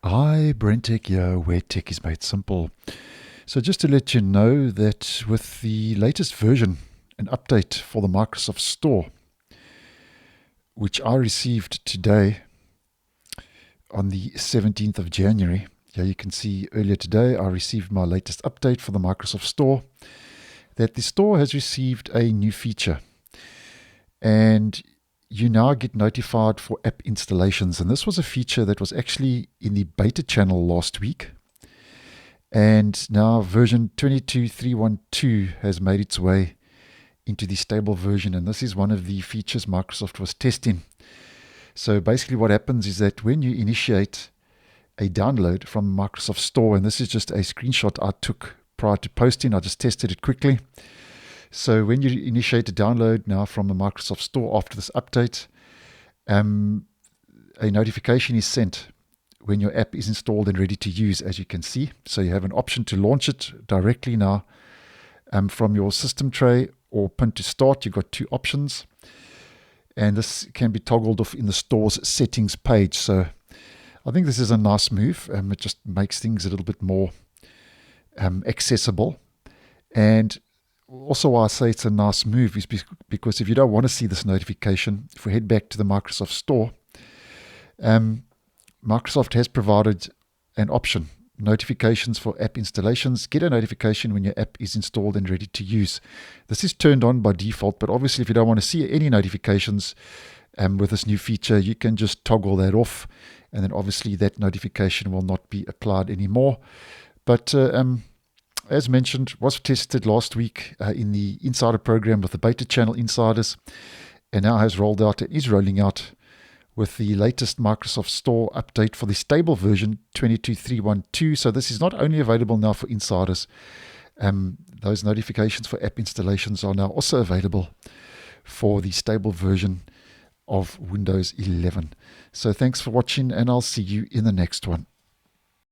Hi, BrenTech here, where tech is made simple. So just to let you know that with the latest version, an update for the Microsoft Store, which I received today on the 17th of January. Here you can see earlier today I received my latest update for the Microsoft Store, that the store has received a new feature. And you now get notified for app installations. And this was a feature that was actually in the beta channel last week. And now version 22.312 has made its way into the stable version. And this is one of the features Microsoft was testing. So basically what happens is that when you initiate a download from Microsoft Store, and this is just a screenshot I took prior to posting, I just tested it quickly. So when you initiate a download now from the Microsoft Store after this update, a notification is sent when your app is installed and ready to use, as you can see. So you have an option to launch it directly now from your system tray or pin to start. You've got two options. And this can be toggled off in the store's settings page. So I think this is a nice move. It just makes things a little bit more accessible. And also why I say it's a nice move is because if you don't want to see this notification, if we head back to the Microsoft Store, Microsoft has provided an option, notifications for app installations. Get a notification when your app is installed and ready to use. This is turned on by default, but obviously if you don't want to see any notifications with this new feature, you can just toggle that off, and then obviously that notification will not be applied anymore. But as mentioned, was tested last week in the Insider program with the beta channel insiders, and now has rolled out and is rolling out with the latest Microsoft Store update for the stable version 22.312. So this is not only available now for insiders, those notifications for app installations are now also available for the stable version of Windows 11. So thanks for watching, and I'll see you in the next one.